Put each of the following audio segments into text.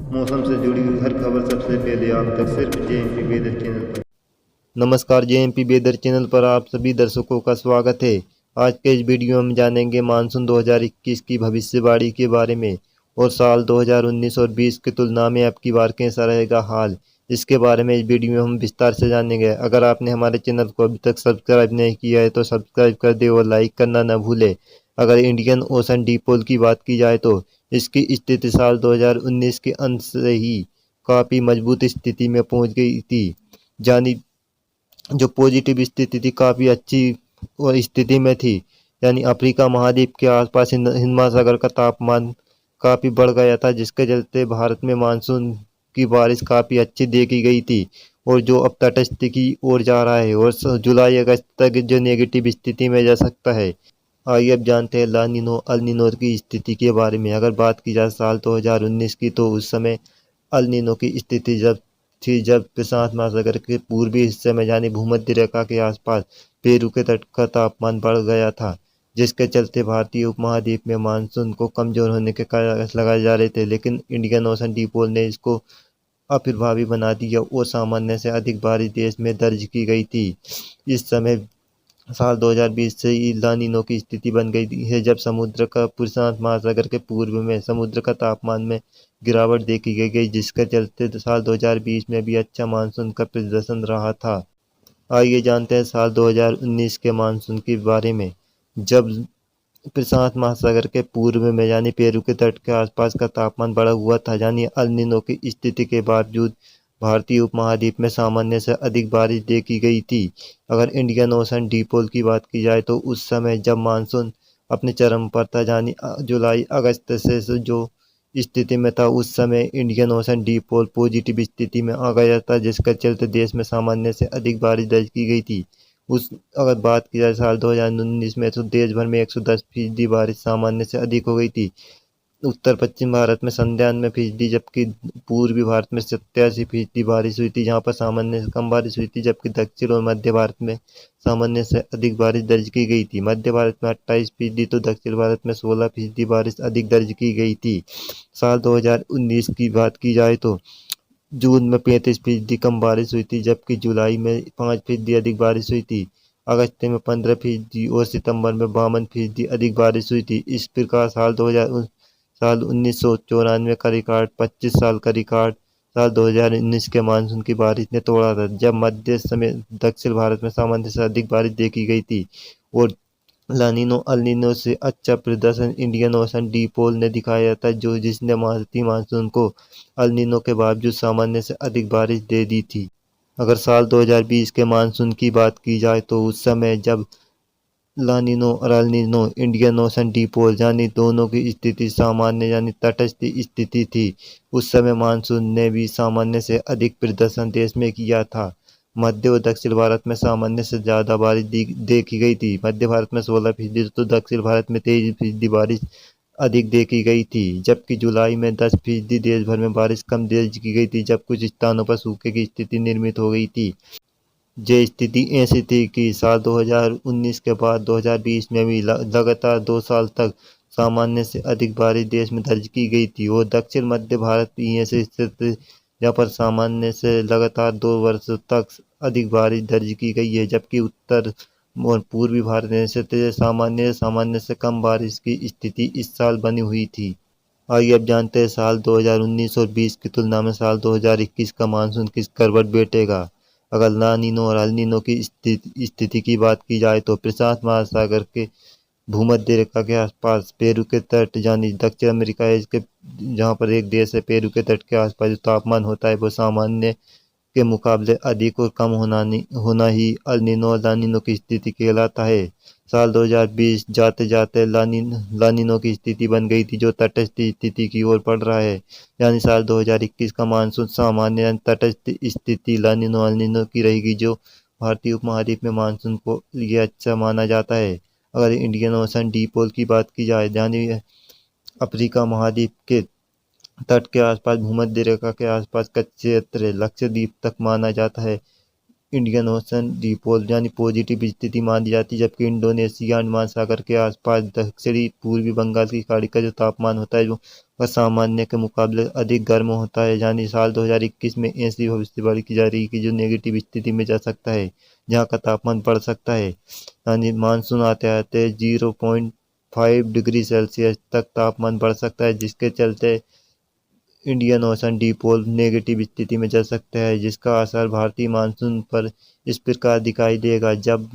मौसम से जुड़ी हुई हर खबर सबसे पहले आप तक सिर्फ जेएमपी वेदर चैनल पर। नमस्कार, जेएमपी वेदर चैनल पर आप सभी दर्शकों का स्वागत है। आज के इस वीडियो में जानेंगे मानसून 2021 की भविष्यवाणी के बारे में और साल 2019 और 20 की तुलना में अब की बार कैसा रहेगा हाल। इसके बारे में इस वीडियो में हम विस्तार से जानेंगे। अगर आपने हमारे चैनल को अभी तक सब्सक्राइब नहीं किया है तो सब्सक्राइब कर दे और लाइक करना न भूले। अगर इंडियन ओशन डिपोल की बात की जाए तो इसकी स्थिति साल 2019 के अंत से ही काफ़ी मजबूत स्थिति में पहुंच गई थी। जानी जो पॉजिटिव स्थिति थी काफ़ी अच्छी और स्थिति में थी। यानी अफ्रीका महाद्वीप के आसपास हिंद महासागर का तापमान काफ़ी बढ़ गया था, जिसके चलते भारत में मानसून की बारिश काफ़ी अच्छी देखी गई थी और जो अब तटस्थ की ओर जा रहा है और जुलाई अगस्त तक जो नेगेटिव स्थिति में जा सकता है। आइए अब जानते हैं लानिनो अल नीनो की स्थिति के बारे में। अगर बात की जाए साल 2019 की तो उस समय अल नीनो की स्थिति जब प्रशांत महासागर के पूर्वी हिस्से में यानी भूमध्य रेखा के आसपास पेरू के तट का तापमान बढ़ गया था, जिसके चलते भारतीय उपमहाद्वीप में मानसून को कमजोर होने के कयास लगाए जा रहे थे। लेकिन इंडियन ओशन डिपोल ने इसको अप्रभावी बना दिया और सामान्य से अधिक बारिश देश में दर्ज की गई थी। इस समय साल 2020 से ही लानिनो की स्थिति बन गई है, जब समुद्र का प्रशांत महासागर के पूर्व में समुद्र का तापमान में गिरावट देखी गई, जिसके चलते साल 2020 में भी अच्छा मानसून का प्रदर्शन रहा था। आइए जानते हैं साल 2019 के मानसून के बारे में। जब प्रशांत महासागर के पूर्व में यानी पेरू के तट के आसपास का तापमान बढ़ा हुआ था, यानी अल नीनो की स्थिति के बावजूद भारतीय उपमहाद्वीप में सामान्य से अधिक बारिश देखी गई थी। अगर इंडियन ओशन डिपोल की बात की जाए तो उस समय जब मानसून अपने चरम पर था, यानी जुलाई अगस्त से जो स्थिति में था, उस समय इंडियन ओशन डिपोल पॉजिटिव स्थिति में आ गया था, जिसके चलते देश में सामान्य से अधिक बारिश दर्ज की गई थी। उस अगर बात की जाए साल 2019 में तो देश भर में 110% बारिश सामान्य से अधिक हो गई थी। उत्तर पश्चिम भारत में 97%, जबकि पूर्वी भारत में 87% बारिश हुई थी, जहाँ पर सामान्य से कम बारिश हुई थी। जबकि दक्षिण और मध्य भारत में सामान्य से अधिक बारिश दर्ज की गई थी। मध्य भारत में 28% तो दक्षिण भारत में 16% बारिश अधिक दर्ज की गई थी। साल 2019 की बात की जाए तो जून में 35% कम बारिश हुई थी, जबकि जुलाई में 5% अधिक बारिश हुई थी। अगस्त में 15% और सितंबर में 52% अधिक बारिश हुई थी। इस प्रकार साल 1994 का रिकॉर्ड 25 साल का रिकॉर्ड साल 2019 के मानसून की बारिश ने तोड़ा था, जब मध्य समेत दक्षिण भारत में सामान्य से अधिक बारिश देखी गई थी। और लानिनो अल नीनो से अच्छा प्रदर्शन इंडियन ओशन डिपोल ने दिखाया था, जिसने भारतीय मानसून को अल नीनो के बावजूद सामान्य से अधिक बारिश दे दी थी। अगर साल 2020 के मानसून की बात की जाए तो उस समय जब लानिनो और El Nino Indian ocean dipole यानी दोनों की स्थिति सामान्य यानी तटस्थ स्थिति थी, उस समय मानसून ने भी सामान्य से अधिक प्रदर्शन देश में किया था। मध्य और दक्षिण भारत में सामान्य से ज़्यादा बारिश देखी गई थी। मध्य भारत में 16% तो दक्षिण भारत में 23% बारिश अधिक देखी गई थी। जबकि जुलाई में 10% देश भर में बारिश कम दर्ज की गई थी, जब कुछ स्थानों पर सूखे की स्थिति निर्मित हो गई थी। ये स्थिति ऐसी थी कि साल 2019 के बाद 2020 में भी लगातार 2 साल तक सामान्य से अधिक बारिश देश में दर्ज की गई थी। और दक्षिण मध्य भारत भी ऐसे स्थित जहाँ पर सामान्य से लगातार 2 वर्षों तक अधिक बारिश दर्ज की गई है, जबकि उत्तर और पूर्वी भारत में सामान्य से कम बारिश की स्थिति इस साल बनी हुई थी। आइए अब जानते हैं साल 2019 और 20 की तुलना में साल 2021 का मानसून किस करवट बैठेगा। अगर ला नीनो और अल नीनो की स्थिति की बात की जाए तो प्रशांत महासागर के भूमध्य रेखा के आसपास पेरू के तट यानी दक्षिण अमेरिका इसके जहाँ पर एक देश है, पेरू के तट के आसपास जो तापमान होता है वो सामान्य के मुकाबले अधिक और कम होना ही अल नीनो और ला नीनो की स्थिति कहलाता है। साल 2020 जाते जाते लानिनो की स्थिति बन गई थी, जो तटस्थ स्थिति की ओर बढ़ रहा है। यानी साल 2021 का मानसून सामान्य यानी तटस्थ स्थिति लानिनो अल नीनो की रहेगी, जो भारतीय उपमहाद्वीप में मानसून को लिए अच्छा माना जाता है। अगर इंडियन ओशन डिपोल की बात की जाए, यानी अफ्रीका महाद्वीप के तट के आसपास भूमध्य रेखा के आसपास का क्षेत्र लक्षद्वीप तक माना जाता है। इंडियन ओशन डिपोल यानी पॉजिटिव स्थिति मानी जाती है, जबकि इंडोनेशिया अंडमान सागर के आसपास दक्षिणी पूर्वी बंगाल की खाड़ी का जो तापमान होता है वह सामान्य के मुकाबले अधिक गर्म होता है। यानी साल 2021 में ऐसी भविष्यवाणी की जा रही है कि जो नेगेटिव स्थिति में जा सकता है, जहाँ का तापमान बढ़ सकता है। यानी मानसून आते आते 0.5 डिग्री सेल्सियस तक तापमान बढ़ सकता है, जिसके चलते इंडियन ओशन डिपोल नेगेटिव स्थिति में जा सकता है, जिसका असर भारतीय मानसून पर इस प्रकार दिखाई देगा। जब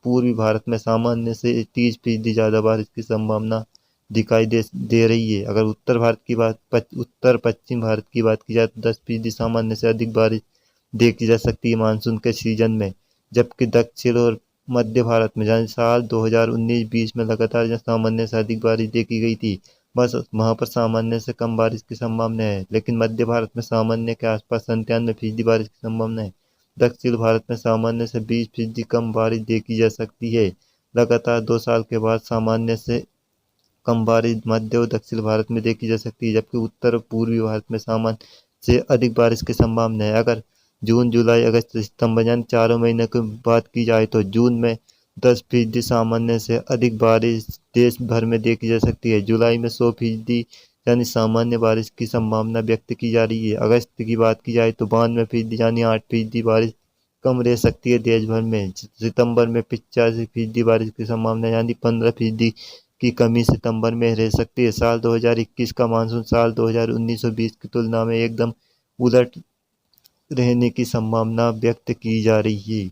पूर्वी भारत में सामान्य से 30% ज़्यादा बारिश की संभावना दिखाई दे रही है। अगर उत्तर पश्चिम भारत की बात की जाए तो 10% सामान्य से अधिक बारिश देखी जा सकती है मानसून के सीजन में। जबकि दक्षिण और मध्य भारत में जहाँ साल 2019-20 में लगातार जहाँ सामान्य से अधिक बारिश देखी गई थी, बस वहाँ पर सामान्य से कम बारिश की संभावना है। लेकिन मध्य भारत में सामान्य के आसपास 97% बारिश की संभावना है। दक्षिण भारत में सामान्य से 20% कम बारिश देखी जा सकती है। लगातार 2 साल के बाद सामान्य से कम बारिश मध्य और दक्षिण भारत में देखी जा सकती है, जबकि उत्तर और पूर्वी भारत में सामान्य से अधिक बारिश की संभावना है। अगर जून, जुलाई, अगस्त, सितंबर यानी 4 महीने की बात की जाए तो जून में 10% सामान्य से अधिक बारिश देश भर में देखी जा सकती है। जुलाई में 100% यानी सामान्य बारिश की संभावना व्यक्त की जा रही है। अगस्त की बात की जाए तो 92% यानी 8% बारिश कम रह सकती है देश भर में। सितंबर में 85% बारिश की संभावना यानी 15% की कमी सितंबर में रह सकती है। साल 2021 का मानसून साल 2019 और 20 की तुलना में एकदम उलट रहने की संभावना व्यक्त की जा रही है।